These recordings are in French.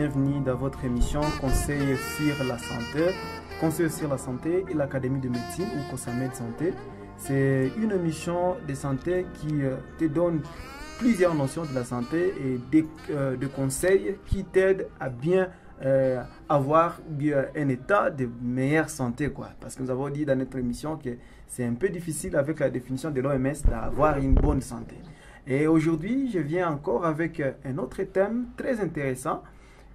bienvenue dans votre émission Conseil sur la santé. Conseil sur la santé et l'Académie de médecine ou COSAMED Santé. C'est une émission de santé qui te donne plusieurs notions de la santé et des conseils qui t'aident à bien avoir un état de meilleure santé, quoi. Parce que nous avons dit dans notre émission que c'est un peu difficile avec la définition de l'OMS d'avoir une bonne santé. Et aujourd'hui, je viens encore avec un autre thème très intéressant.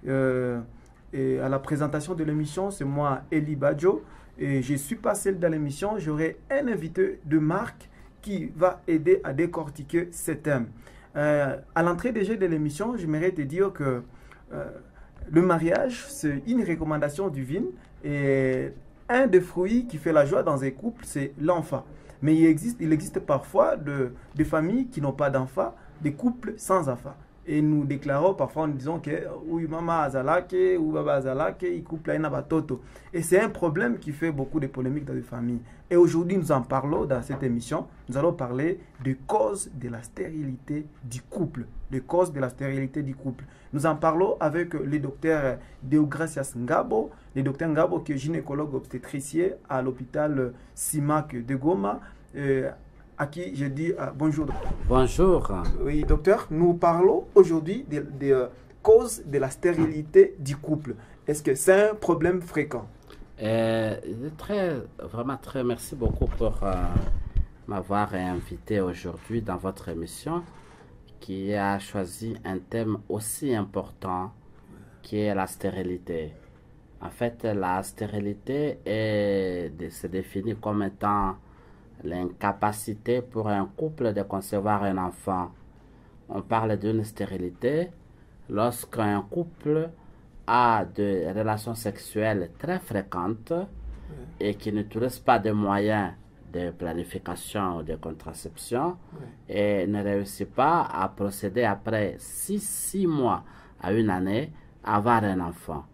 Et à la présentation de l'émission, c'est moi, Eli Badjo. Et je suis pas seul dans l'émission, j'aurai un invité de marque qui va aider à décortiquer ce thème. À l'entrée déjà de l'émission, j'aimerais te dire que le mariage, c'est une recommandation divine. Et un des fruits qui fait la joie dans un couple, c'est l'enfant. Mais il existe parfois des familles qui n'ont pas d'enfants, des couples sans enfants. Et nous déclarons parfois en disant que oui, maman azalake ou baba azalake, il couple na batoto. Et c'est un problème qui fait beaucoup de polémiques dans les familles. Et aujourd'hui, nous en parlons dans cette émission. Nous allons parler des causes de la stérilité du couple. Les causes de la stérilité du couple. Nous en parlons avec le docteur Deogracias Ngabo, le docteur Ngabo qui est gynécologue obstétricien à l'hôpital Simak de Goma. À qui je dis bonjour. Bonjour. Oui, docteur, nous parlons aujourd'hui des causes de la stérilité du couple. Est-ce que c'est un problème fréquent? Vraiment très merci beaucoup pour m'avoir invité aujourd'hui dans votre émission qui a choisi un thème aussi important qui est la stérilité. En fait, la stérilité se définit comme étant l'incapacité pour un couple de concevoir un enfant. On parle d'une stérilité lorsqu'un couple a des relations sexuelles très fréquentes et qui n'utilise pas de moyens de planification ou de contraception et ne réussit pas à procéder après 6 mois à une année à avoir un enfant.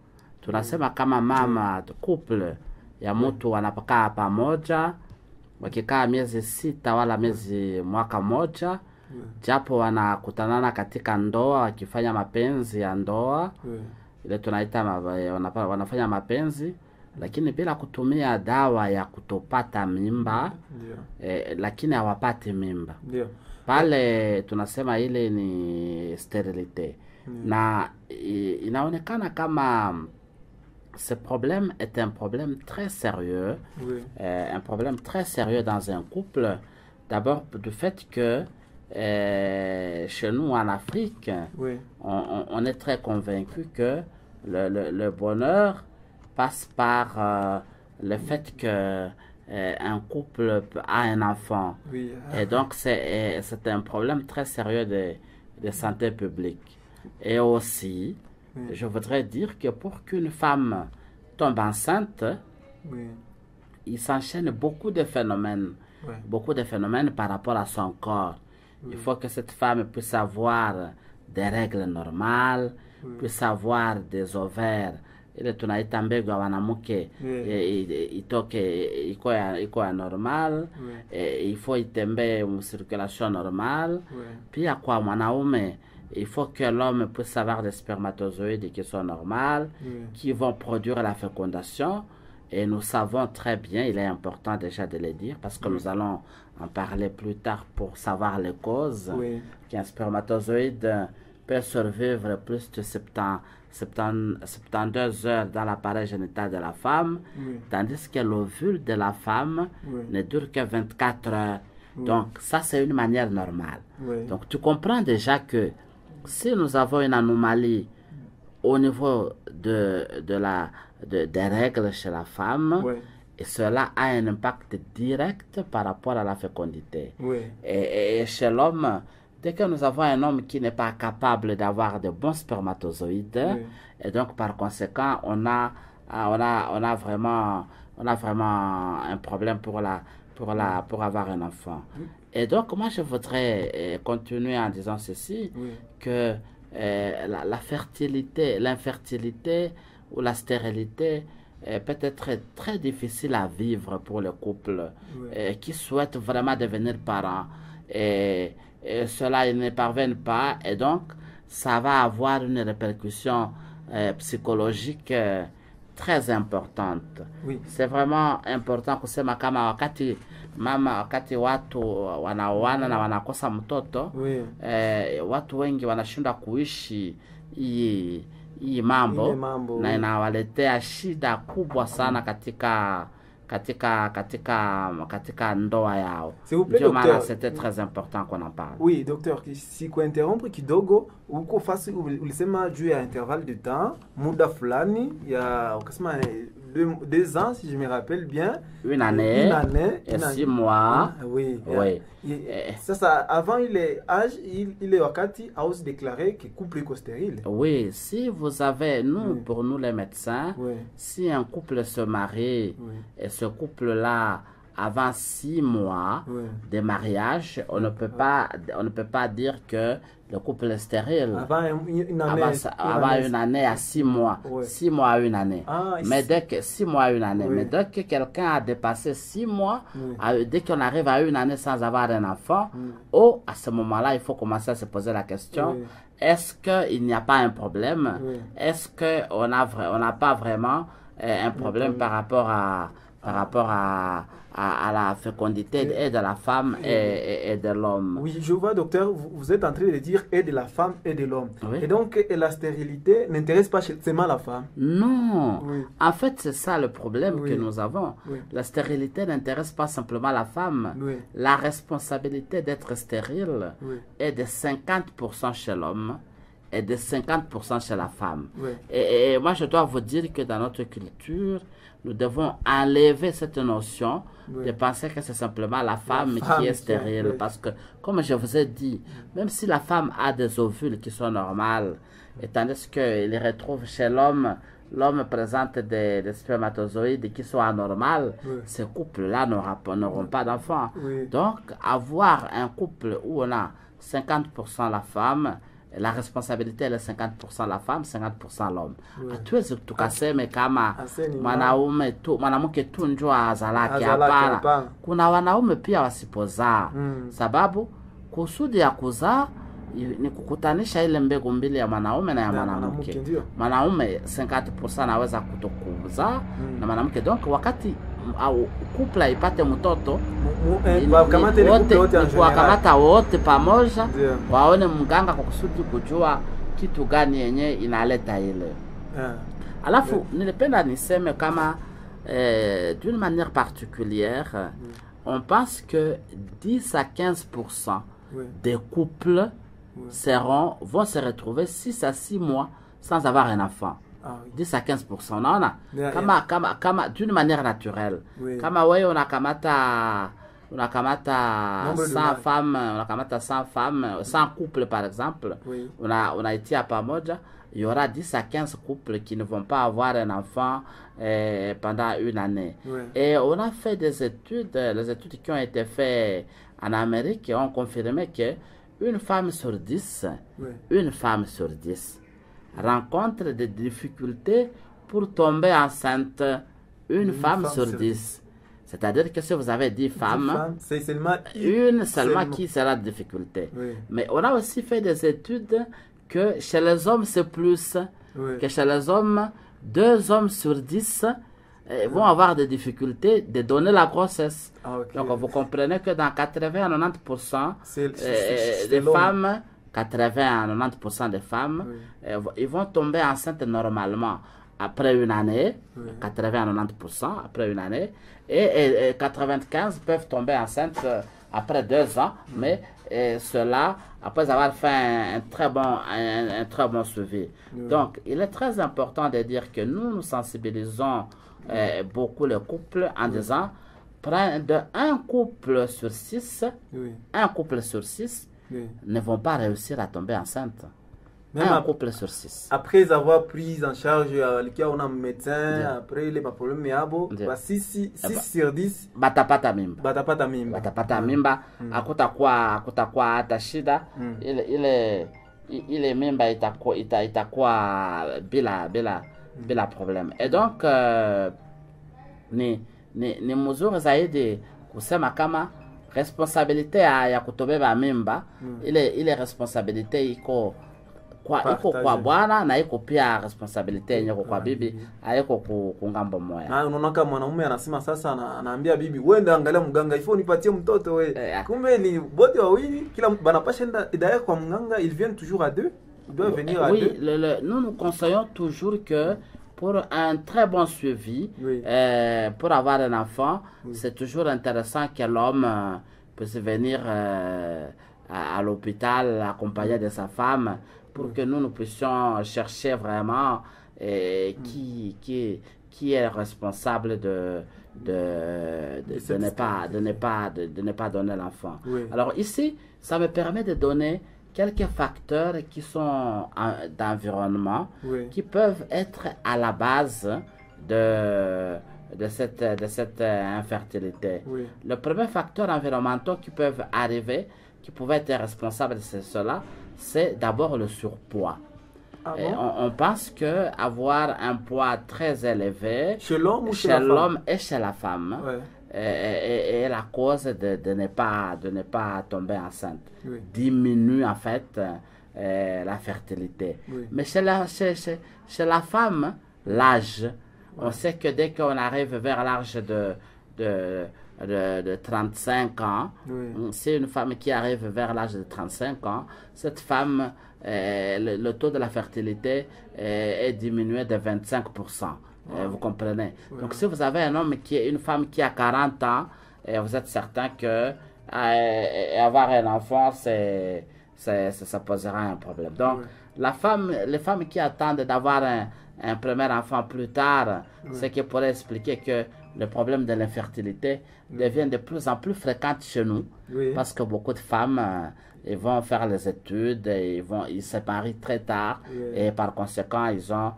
Tunasema kama mama couple ya mtu wanapokaa pamoja wakikaa miezi 6 wala mwaka moja, japo wanakutanana katika ndoa wakifanya mapenzi ya ndoa, ile tunaita wanafanya mapenzi lakini bila kutumia dawa ya kutopata mimba, lakini hawapati mimba. Pale tunasema ile ni sterilité. Na inaonekana kama ce problème est un problème très sérieux, un problème très sérieux dans un couple. D'abord du fait que chez nous en Afrique, on est très convaincu que le bonheur passe par le fait que un couple a un enfant. Et donc c'est un problème très sérieux de santé publique. Et aussi, je voudrais dire que pour qu'une femme tombe enceinte, il s'enchaîne beaucoup de phénomènes par rapport à son corps. Il faut que cette femme puisse avoir des règles normales, puisse avoir des ovaires. Ile tunaita mbegu ya wanamke itoke iko normal, il faut itembee une circulation normale. Pia kwa mwanaume, il faut que l'homme puisse avoir des spermatozoïdes qui sont normales, qui vont produire la fécondation. Et nous savons très bien, il est important déjà de le dire, parce que nous allons en parler plus tard pour savoir les causes, qu'un spermatozoïde peut survivre plus de 72 heures dans l'appareil génital de la femme, tandis que l'ovule de la femme ne dure que 24 heures. Donc ça, c'est une manière normale. Donc tu comprends déjà que si nous avons une anomalie au niveau des règles chez la femme, et cela a un impact direct par rapport à la fécondité. Et chez l'homme, dès que nous avons un homme qui n'est pas capable d'avoir de bons spermatozoïdes, et donc par conséquent, on a vraiment un problème pour avoir un enfant. Et donc moi je voudrais continuer en disant ceci, que l'infertilité ou la stérilité peut être très difficile à vivre pour le couple qui souhaite vraiment devenir parents. Et cela, ils ne parviennent pas, et donc ça va avoir une répercussion psychologique très importante. Oui. C'est vraiment important kusema kama wakati watu wanaoana na wanakosa mtoto, Oui. watu wengi wanashindwa kuishi hii mambo na inawaletea shida kubwa sana katika ndoa yao. S'il vous plaît, docteur, c'était très important qu'on en parle. Oui, docteur, si kuinterrompre kidogo, uko fasi ulisema juu ya intervalle de temps, muda fulani ya ukasema 2 ans si je me rappelle bien. Une année et 6 mois. Oui. Oui. Ça, avant il est âge, il est wakati a aussi déclaré que couple est stérile. Oui, si vous avez, pour nous les médecins, si un couple se marie et ce couple-là avant 6 mois de mariage, on ne peut pas dire que le couple est stérile. Avant une année à 6 mois. 6 mois à une année. Mais dès que 6 mois à une année. Mais dès que quelqu'un a dépassé 6 mois, dès qu'on arrive à une année sans avoir un enfant, à ce moment-là, il faut commencer à se poser la question. Est-ce qu'il n'y a pas un problème? Est-ce qu'on n'a pas vraiment un problème par rapport à la fécondité et de la femme et de l'homme? Oui, je vois, docteur, vous êtes en train de dire et de la femme et de l'homme. Et donc, la stérilité n'intéresse pas seulement la femme? Non. En fait, c'est ça le problème que nous avons. La stérilité n'intéresse pas simplement la femme. La responsabilité d'être stérile est de 50% chez l'homme et de 50% chez la femme. Et moi, je dois vous dire que dans notre culture, nous devons enlever cette notion de penser que c'est simplement la femme qui est stérile. Parce que, comme je vous ai dit, même si la femme a des ovules qui sont normales, et tandis qu'il retrouve chez l'homme, l'homme présente des spermatozoïdes qui sont anormales, ces couples-là n'auront pas d'enfants. Donc, avoir un couple où on a 50% la femme, la responsabilité elle est 50% la femme, 50% l'homme. Hatuwezi tukaseme kama mwanamke tu ndio azalake. Hapana. Kuna wanaume pia wasipozaa. Sababu kusudi ya kuzaa ni kukutanisha ile mbegu mbili ya mwanaume na ya mwanamke. Mwanaume 50% anaweza kutokuzaa na mwanamke. Donc wakati couple ipate mtoto wakamata wote pamoja waone mganga kwa kusudi kujua kitu gani yenye inaleta ile. Alafu nilipenda niseme kama d'une manière particulière, on pense que 10 à 15% des couples vont se retrouver 6 à 6 mois sans avoir un enfant. 10 à 15%. Naona kama d'une manière naturelle. Kama wewe unakamata 100 femmes, unakamata 100 femmes, 100 couples par exemple, unaitia pamoja, il y aura 10 à 15 couples qui ne vont pas avoir un enfant pendant une année. Et on a fait des études, les études qui ont été faites en Amérique ont confirmé que une femme sur 10 rencontre des difficultés pour tomber enceinte. Une femme sur 10. C'est-à-dire que si vous avez 10 femmes, c'est seulement une seulement qui sera de difficulté. Mais on a aussi fait des études que chez les hommes c'est plus. Que chez les hommes, 2 hommes sur 10 vont avoir des difficultés de donner la grossesse. Donc vous comprenez que dans 80 à 90% des femmes, 80 à 90% des femmes, ils vont tomber enceintes normalement après une année, 80 à 90% après une année, et 95 peuvent tomber enceintes après 2 ans, mais cela après avoir fait un très bon suivi. Donc, il est très important de dire que nous sensibilisons beaucoup les couples en disant, un couple sur 6, ne vont pas réussir à tomber enceinte. Même un couple sur 6. Après avoir pris en charge on a un médecin, après les problèmes, 6 sur 10 batapata mimba akutakuwa hata shida ile mimba itakuwa bila problème. Et donc ni mzuri zaidi kusema kama responsabilité ya kutobeba mimba ile responsabilité iko kwa bwana na iko pia responsabilité yenye kwa bibi, haiko kungambo moya. Na unaona kama mwanamume anasema sasa, anaambia bibi wenda angalia mganga ifo nipatie mtoto we. Kumbe ni bote wawili, kila mtu banapasha enda d'ailleurs kwa mganga, ils viennent toujours à deux. Ils doivent venir à deux. Oui, nous conseillons toujours que pour un très bon suivi, pour avoir un enfant, c'est toujours intéressant que l'homme puisse venir à l'hôpital accompagné de sa femme pour que nous puissions chercher vraiment qui est responsable de ne pas donner l'enfant. Alors ici, ça me permet de donner quelques facteurs qui sont d'environnement, qui peuvent être à la base de cette infertilité. Le premier facteur environnemental qui peuvent arriver, qui pouvait être responsable de cela, c'est d'abord le surpoids. On pense que avoir un poids très élevé chez l'homme et chez la femme est la cause de ne pas tomber enceinte. Diminue en fait la fertilité. Mais chez la femme, l'âge, on sait que dès qu'on arrive vers l'âge de 35 ans, c'est une femme qui arrive vers l'âge de 35 ans, cette femme, le taux de la fertilité est diminué de 25%. Vous comprenez? Donc si vous avez une femme qui a 40 ans, vous êtes certain que avoir un enfant, ça posera un problème. Donc les femmes qui attendent d'avoir un premier enfant plus tard, ce qui pourrait expliquer que le problème de l'infertilité devient de plus en plus fréquent chez nous, parce que beaucoup de femmes ils vont faire les études, ils se marient très tard, et par conséquent ils ont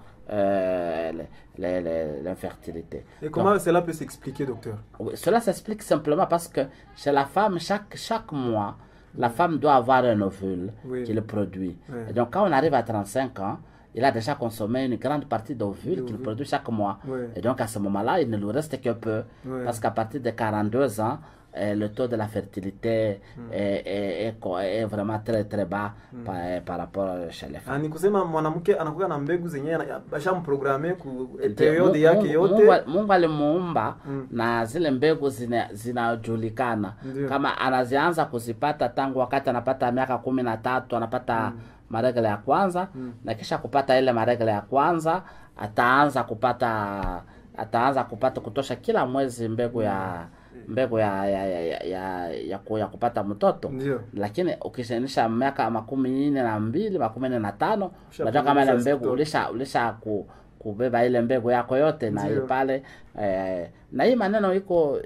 l'infertilité. Et comment cela peut s'expliquer, docteur? Cela s'explique simplement parce que chez la femme, chaque mois, la femme doit avoir un ovule qui le produit. Et donc quand on arrive à 35 ans, il a déjà consommé une grande partie d'ovules qu'il produit chaque mois. Et donc à ce moment-là, il ne lui reste que peu. Parce qu'à partir de 42 ans, le taux de la fertilité est vraiment très très bas par rapport chez les femmes. Ni kusema mwanamke anakuwa na mbegu zenyewe bashamprograme ku period yake yote. Mungu alimuumba na zile mbegu zinajulikana. Kama anazianza kuzipata tangu wakati anapata miaka 13, anapata maregla ya kwanza, na kisha kupata ile maregla ya kwanza ataanza kupata kutosha kila mwezi mbegu ya kupata mtoto. Lakini ukishanisha miaka 42, 45, unajua kama ile mbegu ulisha kubeba ile mbegu yako yote na ile pale. Na hii maneno iko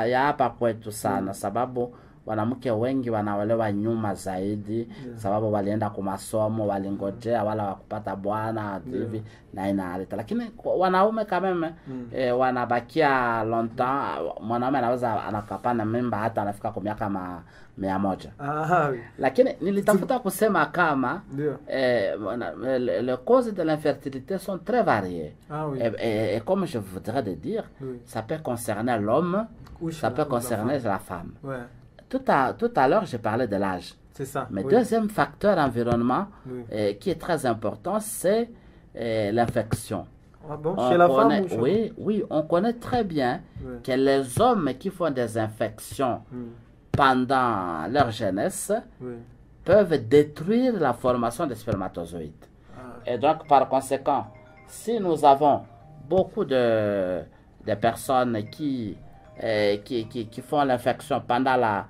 ya hapa kwetu sana, sababu wanamke wengi wanaolewa nyuma zaidi, sababu walienda kwa masomo, walingojea wala wakupata bwana hivi na inaleta. Lakini wanaume kama wanabakia longtemps, mwanaume anaweza anakapana mimba hata anafika kwa miaka 100. Lakini nilitafuta kusema kama les causes de l'infertilité sont très variées. Et comme je voudrais de dire, ça peut concerner l'homme, ça peut concerner la femme. Tout à l'heure, j'ai parlé de l'âge. C'est ça. Mais deuxième facteur environnement qui est très important, c'est l'infection. Chez la femme oui, on connaît très bien que les hommes qui font des infections pendant leur jeunesse peuvent détruire la formation des spermatozoïdes. Et donc, par conséquent, si nous avons beaucoup de personnes qui font l'infection pendant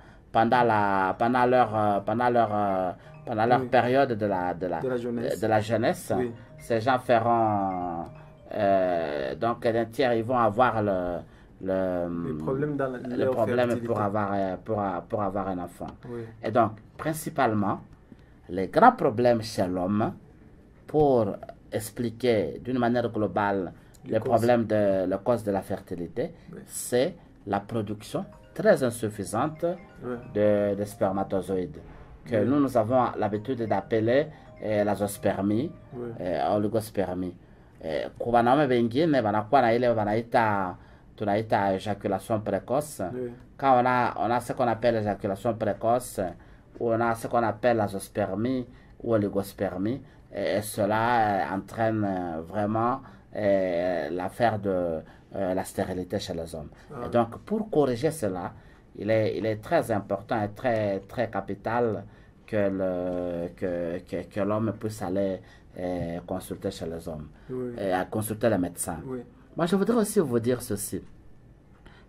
leur période de la jeunesse, ces gens feront donc d'un tiers, ils vont avoir le problème pour avoir un enfant. Et donc principalement les grands problèmes chez l'homme, pour expliquer d'une manière globale les problèmes la cause de la fertilité, c'est la production très insuffisante de spermatozoïdes, que nous avons l'habitude d'appeler l'azospermie, oligospermie. Kwa wanaume wengine wanakuwa na ile tunaita éjaculation précoce. Quand on a ce qu'on appelle l'éjaculation précoce, ou on a ce qu'on appelle l'azospermie ou oligospermie, et cela entraîne vraiment l'affaire de la stérilité chez les hommes. Et donc, pour corriger cela, il est très important et très, très capital que l'homme puisse aller consulter chez les hommes, consulter les médecins. Oui. Moi, je voudrais aussi vous dire ceci,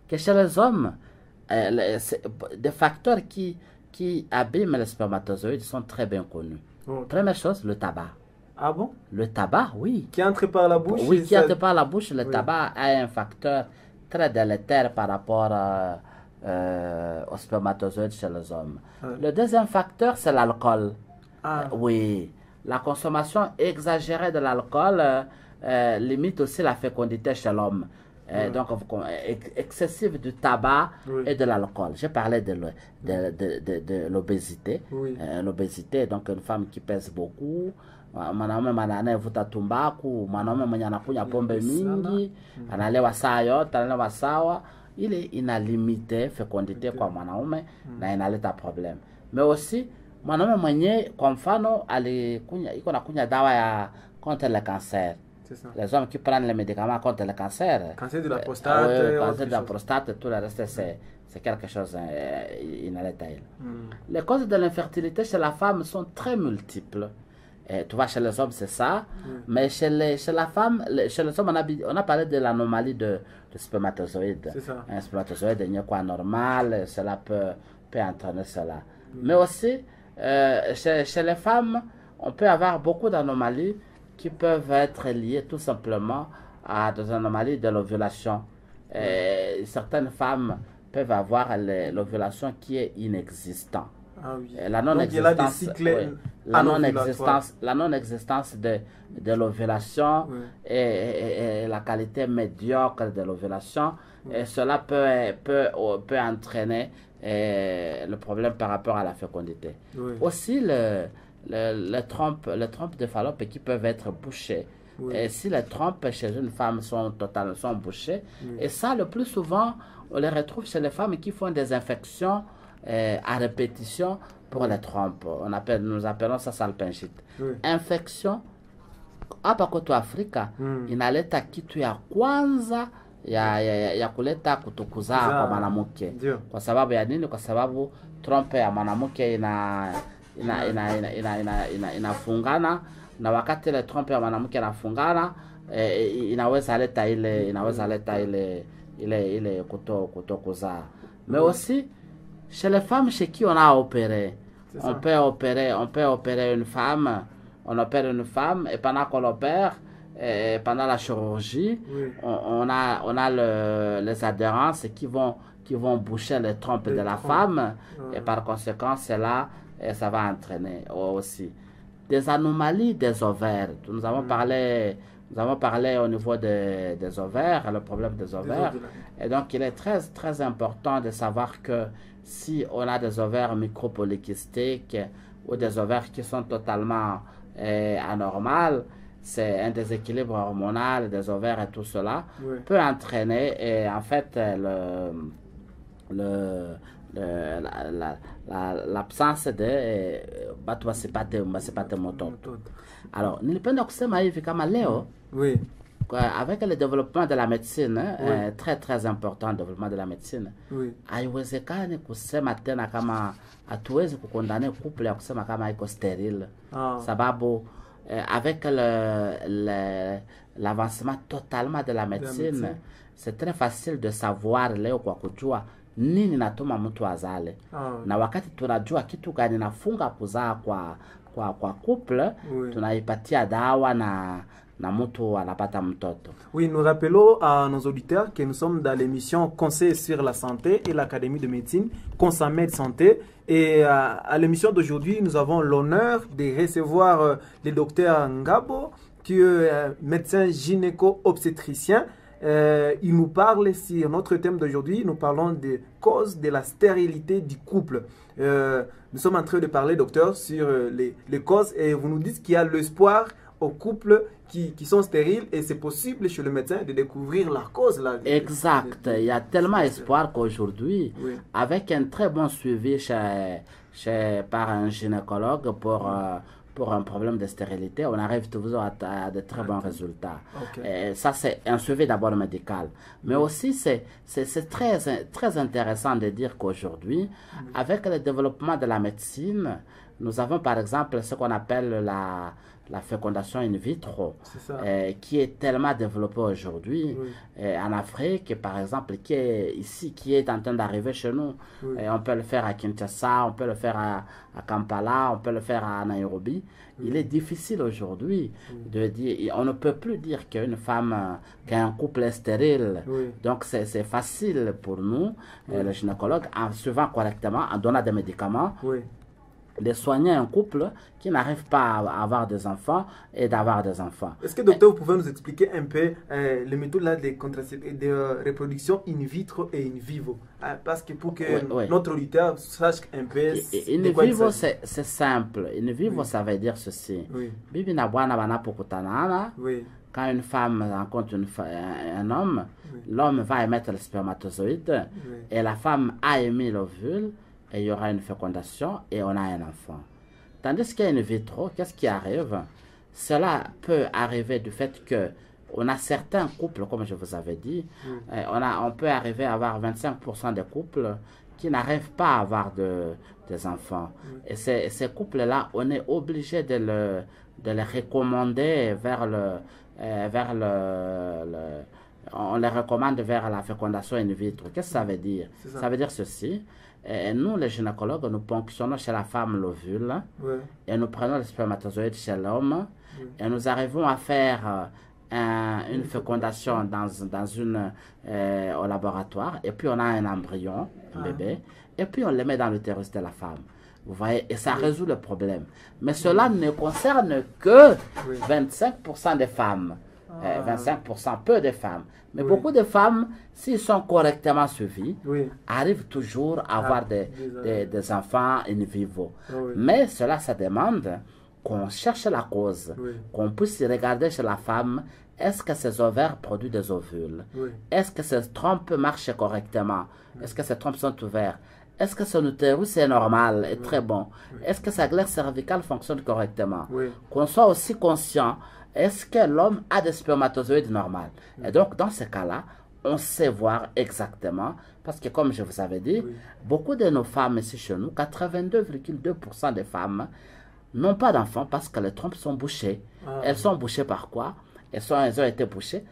que chez les hommes, des facteurs qui abîment les spermatozoïdes sont très bien connus. Première chose, le tabac. Ah bon? Le tabac, oui. Qui entre par la bouche? Oui, qui entre par la bouche. Le tabac a un facteur très délétère par rapport aux spermatozoïdes chez les hommes. Le deuxième facteur, c'est l'alcool. Oui, la consommation exagérée de l'alcool limite aussi la fécondité chez l'homme. Donc, excessive du tabac et de l'alcool. J'ai parlé de l'obésité. L'obésité, donc une femme qui pèse beaucoup. Mwanaume anayevuta tumbaku, mwanaume mwenye anakunywa pombe mingi, analewa saa yote, analewa sawa, ile inalimite fecondité kwa mwanaume na inaleta problem. Mais aussi mwanaume mwenye kwa mfano iko nakunywa dawa ya contre le cancer. Les hommes qui prennent les médicaments contre le cancer. Cancer de la prostate. Cancer de la prostate, tout le reste, c'est quelque chose inarrêtable. Les causes de l'infertilité chez la femme sont très multiples. Et tu vois, chez les hommes, c'est ça. Mais chez la femme, chez les hommes, on a parlé de l'anomalie de spermatozoïdes. Un spermatozoïde n'est pas normal, cela peut entraîner cela. Mais aussi, chez les femmes, on peut avoir beaucoup d'anomalies qui peuvent être liées tout simplement à des anomalies de l'ovulation. Certaines femmes peuvent avoir l'ovulation qui est inexistante. La non-existence de l'ovulation et la qualité médiocre de l'ovulation, et cela peut entraîner le problème par rapport à la fécondité. Aussi, les trompes de Fallope qui peuvent être bouchées. Et si les trompes chez une femme sont bouchées, et ça, le plus souvent, on les retrouve chez les femmes qui font des infections à répétition pour les trompes. Nous appelons ça salpingite. Infection hapa kwetu Afrika inaleta kitu ya kwanza ya kuleta kutokuzaa kwa mwanamke. Kwa sababu ya nini? Kwa sababu trompe ya mwanamke inafungana, na wakati ile trompe ya mwanamke inafungana, inaweza leta ile kutokuzaa. Mais aussi chez les femmes chez qui on a opéré, on peut opérer une femme, on opère une femme, et pendant qu'on l'opère, pendant la chirurgie, on a les adhérences qui vont boucher les trompes de la femme, et par conséquent, ça va entraîner aussi des anomalies des ovaires. Nous avons parlé au niveau des ovaires, le problème des ovaires. Et donc, il est très, très important de savoir que si on a des ovaires micropolykystiques ou des ovaires qui sont totalement anormales, c'est un déséquilibre hormonal des ovaires et tout cela peut entraîner, et en fait, l'absence de watu wasipate mtoto. Alors, nilipenda kusema hivi kama leo avec le développement de la médecine, très très important le développement de la médecine, haiwezekani kusema tena kama hatuwezi kukondane couple ya kusema kama iko sterile, sababu avec l'avancement totalement de la médecine, c'est très facile de savoir leo kwa kujua nini natuma mtu azale. Na wakati tunajua kitu gani nafunga kuzaa kwa couple, tunaipatia dawa na mtu anapata mtoto. Oui, nous rappelons à nos auditeurs que nous sommes dans l'émission Conseil sur la santé et l'Académie de médecine Consamed Santé. Et à l'émission d'aujourd'hui, nous avons l'honneur de recevoir le docteur Ngabo, qui est médecin gynéco-obstétricien. Il nous parle sur notre thème d'aujourd'hui. Nous parlons des causes de la stérilité du couple. Nous sommes en train de parler, docteur, sur les causes, et vous nous dites qu'il y a l'espoir aux couples qui sont stériles, et c'est possible chez le médecin de découvrir la cause. Exact. Il y a tellement d'espoir qu'aujourd'hui, avec un très bon suivi par un gynécologue pour pour un problème de stérilité, on arrive toujours à de très bons résultats. Et ça, c'est un suivi d'abord médical. Mais aussi, c'est très intéressant de dire qu'aujourd'hui, avec le développement de la médecine, nous avons par exemple ce qu'on appelle la fécondation in vitro, qui est tellement développée aujourd'hui en Afrique, par exemple, qui est ici, qui est en train d'arriver chez nous. On peut le faire à Kinshasa, on peut le faire à Kampala, on peut le faire à Nairobi. Il est difficile aujourd'hui de dire, on ne peut plus dire qu'une femme, qu'un couple est stérile. Donc c'est facile pour nous, le gynécologue, en suivant correctement, en donnant des médicaments, de soigner un couple qui n'arrive pas à avoir des enfants et d'avoir des enfants. Est-ce que, docteur, vous pouvez nous expliquer un peu les méthodes là de reproduction in vitro et in vivo? Parce que pour que notre auditeur sache un peu... In vivo, c'est simple. In vivo, ça veut dire ceci. Quand une femme rencontre un homme, l'homme va émettre le spermatozoïde et la femme a émis l'ovule. Et il y aura une fécondation et on a un enfant. Tandis qu'il y a in vitro, qu'est-ce qui arrive? Cela peut arriver du fait que on a certains couples, comme je vous avais dit, on peut arriver à avoir 25% des couples qui n'arrivent pas à avoir des enfants. Et ces couples-là, on est obligé de les recommander on les recommande vers la fécondation in vitro. Qu'est-ce que ça veut dire? Ça veut dire ceci. Et nous, les gynécologues, nous ponctionnons chez la femme l'ovule et nous prenons le spermatozoïde chez l'homme et nous arrivons à faire une fécondation au laboratoire et puis on a un embryon, un bébé, et puis on le met dans l'utérus de la femme. Vous voyez, et ça résout le problème. Mais cela ne concerne que 25% des femmes. 25% peu de femmes. Mais beaucoup de femmes, s'ils sont correctement suivis, arrivent toujours à avoir des enfants in vivo. Mais cela, ça demande qu'on cherche la cause, qu'on puisse regarder chez la femme, est-ce que ses ovaires produisent des ovules? Est-ce que ses trompes marchent correctement? Est-ce que ses trompes sont ouvertes? Est-ce que son utérus est normal, est très bon? Est-ce que sa glaire cervicale fonctionne correctement? Qu'on soit aussi conscient, est-ce que l'homme a des spermatozoïdes normaux? Et donc, dans ce cas-là, on sait voir exactement, parce que comme je vous avais dit, beaucoup de nos femmes ici chez nous, 82,2% des femmes n'ont pas d'enfants parce que les trompes sont bouchées. Elles sont bouchées par quoi? Elles ont été bouchées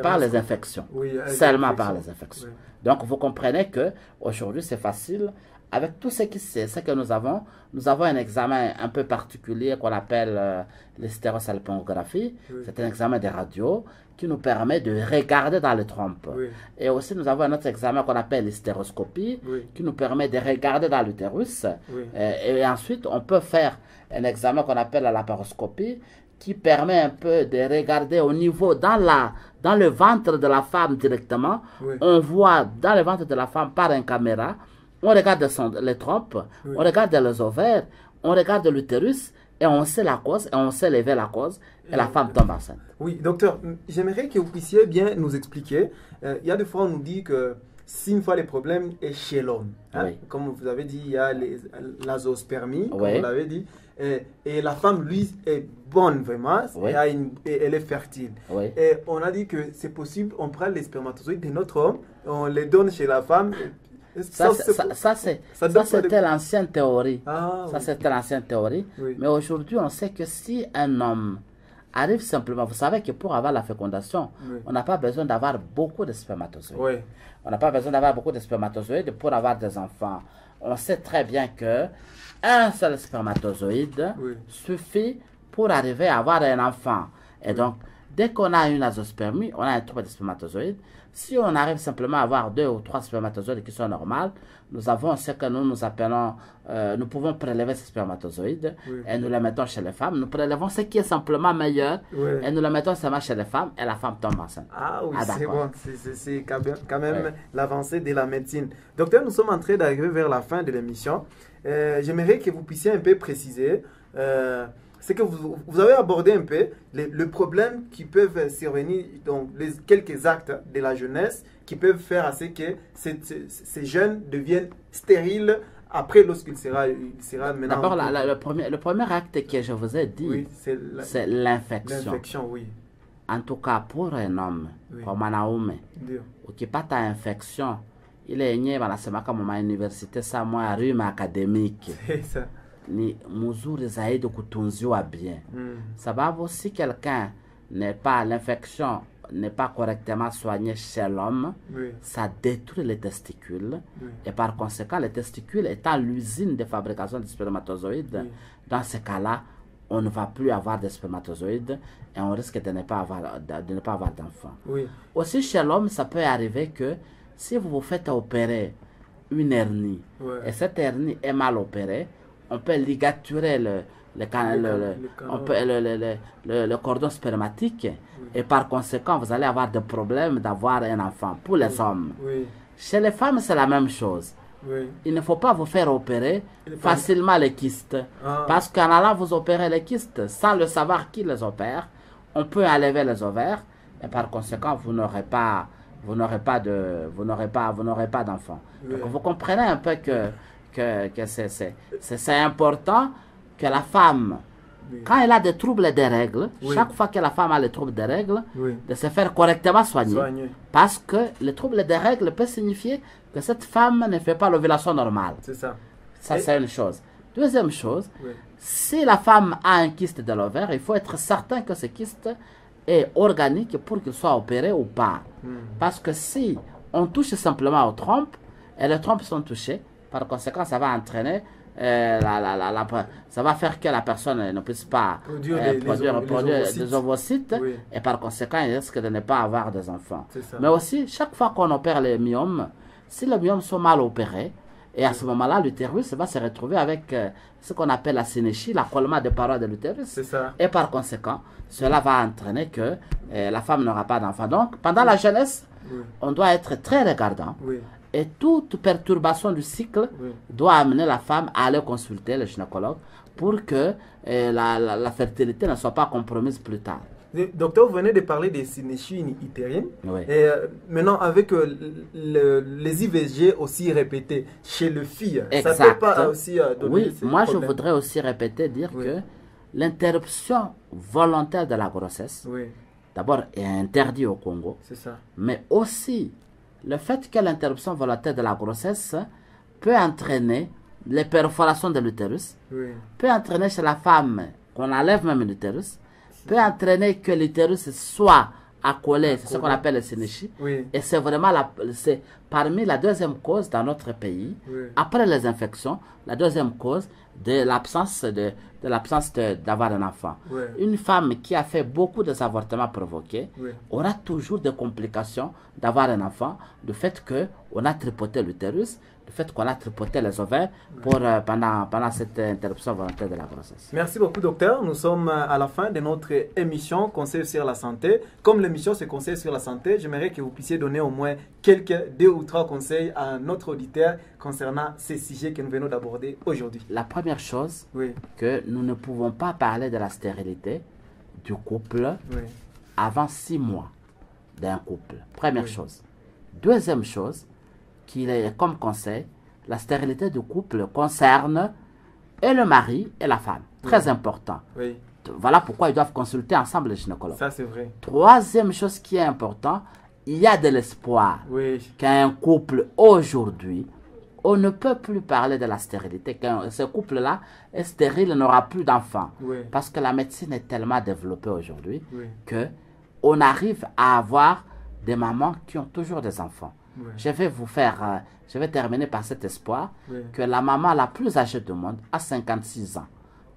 par les infections. Seulement par les infections. Donc, vous comprenez que aujourd'hui c'est facile. Avec tout ce que nous avons un examen un peu particulier qu'on appelle l'hystérosalpingographie. C'est un examen de radio qui nous permet de regarder dans les trompes. Et aussi, nous avons un autre examen qu'on appelle l'hystéroscopie qui nous permet de regarder dans l'utérus. Et ensuite, on peut faire un examen qu'on appelle la laparoscopie qui permet un peu de regarder au niveau dans le ventre de la femme directement. On voit dans le ventre de la femme par une caméra. On regarde les trompes, on regarde les ovaires, on regarde l'utérus et on sait la cause et on sait lever la cause et la femme tombe enceinte. Oui, docteur, j'aimerais que vous puissiez bien nous expliquer. Il y a des fois on nous dit que si une fois le problème est chez l'homme, comme vous avez dit, il y a l'azospermie, comme vous l'avez dit, et la femme, lui, est bonne vraiment, et elle est fertile. Et on a dit que c'est possible, on prend les spermatozoïdes de notre homme, on les donne chez la femme. Ça, c'était l'ancienne théorie. C'était l'ancienne théorie. Mais aujourd'hui, on sait que si un homme arrive simplement, vous savez que pour avoir la fécondation, on n'a pas besoin d'avoir beaucoup de spermatozoïdes. On n'a pas besoin d'avoir beaucoup de spermatozoïdes pour avoir des enfants. On sait très bien que un seul spermatozoïde suffit pour arriver à avoir un enfant. Et donc, dès qu'on a une azospermie, on a un trouble de spermatozoïdes. Si on arrive simplement à avoir 2 ou 3 spermatozoïdes qui sont normaux, nous avons ce que nous appelons, nous pouvons prélever ces spermatozoïdes et nous les mettons chez les femmes. Nous prélevons ce qui est simplement meilleur et nous les mettons seulement chez les femmes et la femme tombe enceinte. C'est bon, c'est quand même l'avancée de la médecine. Docteur, nous sommes en train d'arriver vers la fin de l'émission. J'aimerais que vous puissiez un peu préciser c'est que vous avez abordé un peu le problème qui peuvent survenir, donc quelques actes de la jeunesse qui peuvent faire à ce que ces jeunes deviennent stériles après, lorsqu'il sera, il sera maintenant... D'abord, le premier acte que je vous ai dit, oui, c'est l'infection. L'infection, oui. En tout cas, pour un homme, Oui. comme mwanaume, Ndio. ukipata infection, ile yenyewe wanasema mwa universite sa mwa rhume académique, C'est ça. ni mzuri zaidi kutunziwa bien. Sababu si quelqu'un n'est pas, l'infection n'est pas correctement soignée chez l'homme, Oui. ça détruit les testicules. Oui. Et par conséquent, les testicules étant l'usine de fabrication des spermatozoïdes, Oui. dans ce cas-là, on ne va plus avoir de spermatozoïdes et on risque de ne pas avoir d'enfants. Oui. Aussi, chez l'homme, ça peut arriver que si vous vous faites opérer une hernie, Ouais. et cette hernie est mal opérée, on peut ligaturer le cordon spermatique et par conséquent, vous allez avoir des problèmes d'avoir un enfant pour les hommes. Oui. Chez les femmes, c'est la même chose. Oui. Il ne faut pas vous faire opérer facilement les kystes. Ah. Parce qu'en allant vous opérer les kystes, sans le savoir qui les opère, on peut enlever les ovaires et par conséquent, vous n'aurez pas d'enfant. Oui. Donc vous comprenez un peu que c'est important que la femme, Oui. quand elle a des troubles des règles, Oui. chaque fois que la femme a les troubles des règles, Oui. de se faire correctement soigner. Soigner. Parce que le trouble des règles peut signifier que cette femme ne fait pas l'ovulation normale. C'est ça. Ça, Et- c'est une chose. Deuxième chose, Oui. si la femme a un kyste de l'ovaire, il faut être certain que ce kyste est organique pour qu'il soit opéré ou pas. Parce que si on touche simplement aux trompes, et les trompes sont touchées, par conséquent, ça va entraîner, ça va faire que la personne ne puisse pas produire des ovocytes, Oui. et par conséquent, il risque de ne pas avoir des enfants. C'est ça. Mais aussi, chaque fois qu'on opère les myomes, si les myomes sont mal opérés, et à ce moment-là, l'utérus va se retrouver avec ce qu'on appelle la synéchie, l'accollement des parois de l'utérus. C'est ça. Et par conséquent, cela va entraîner que la femme n'aura pas d'enfant. Donc, pendant la jeunesse, Oui. on doit être très regardant. Oui. Et toute perturbation du cycle Oui. doit amener la femme à aller consulter le gynécologue pour que la fertilité ne soit pas compromise plus tard. Docteur, vous venez de parler des synéchies utérines. Oui. Et maintenant, avec les IVG aussi répétés chez les filles, ça ne peut pas aussi donner oui, ces moi problèmes. je voudrais aussi répéter, dire Oui. que l'interruption volontaire de la grossesse, Oui, d'abord, est interdite au Congo, c'est ça. mais aussi le fait que l'interruption volontaire de la grossesse peut entraîner les perforations de l'utérus, Oui. peut entraîner chez la femme qu'on enlève même l'utérus, peut entraîner que l'utérus soit accolé, c'est ce qu'on appelle le synéchie. Oui. Et c'est vraiment c'est parmi la deuxième cause dans notre pays, Oui. après les infections, la deuxième cause de l'absence d'avoir un enfant. Oui. Une femme qui a fait beaucoup de avortements provoqués Oui. aura toujours des complications d'avoir un enfant, du fait qu'on a tripoté l'utérus, du fait qu'on a tripoté les ovaires pendant cette interruption volontaire de la grossesse. Merci beaucoup, docteur. Nous sommes à la fin de notre émission Conseil sur la santé. Comme l'émission se Conseil sur la santé, j'aimerais que vous puissiez donner au moins deux ou trois conseils à notre auditeur concernant ces sujets que nous venons d'aborder aujourd'hui. La première chose, Oui. que nous ne pouvons pas parler de la stérilité du couple Oui. avant 6 mois d'un couple. Première Oui. chose. Deuxième chose, qu'il est comme conseil, la stérilité du couple concerne et le mari et la femme. Très important. Oui. Voilà pourquoi ils doivent consulter ensemble le gynécologue. Ça, c'est vrai. Troisième chose qui est important, il y a de l'espoir Oui. qu'un couple aujourd'hui, on ne peut plus parler de la stérilité. Quand ce couple-là est stérile, n'aura plus d'enfants. Oui. Parce que la médecine est tellement développée aujourd'hui Oui. que on arrive à avoir des mamans qui ont toujours des enfants. Oui. Je vais terminer par cet espoir Oui. que la maman la plus âgée du monde a 56 ans.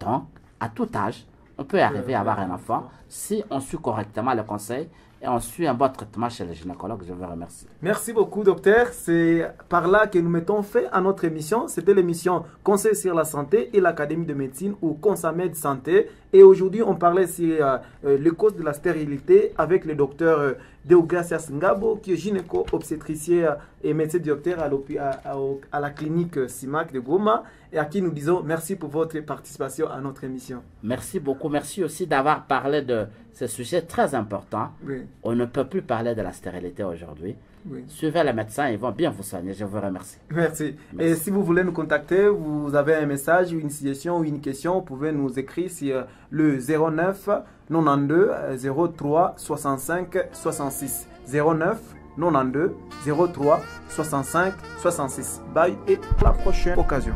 Donc, à tout âge, on peut arriver à avoir un enfant si on suit correctement le conseil et on suit un bon traitement chez le gynécologue. Je vous remercie. Merci beaucoup, docteur. C'est par là que nous mettons fin à notre émission. C'était l'émission Conseil sur la santé et l'Académie de médecine ou Consamed Santé. Et Et aujourd'hui, on parlait sur les causes de la stérilité avec le docteur Deogracias Ngabo, qui est gynéco-obstétricien et médecin directeur à la clinique CIMAC de Goma, et à qui nous disons merci pour votre participation à notre émission. Merci beaucoup. Merci aussi d'avoir parlé de ce sujet très important. Oui. On ne peut plus parler de la stérilité aujourd'hui. Oui. Suivez les médecins, ils vont bien vous soigner. Je vous remercie. Merci. Merci. Et si vous voulez nous contacter, vous avez un message, une suggestion ou une question, vous pouvez nous écrire sur le 09 92 03 65 66. 09 92 03 65 66. Bye et à la prochaine occasion.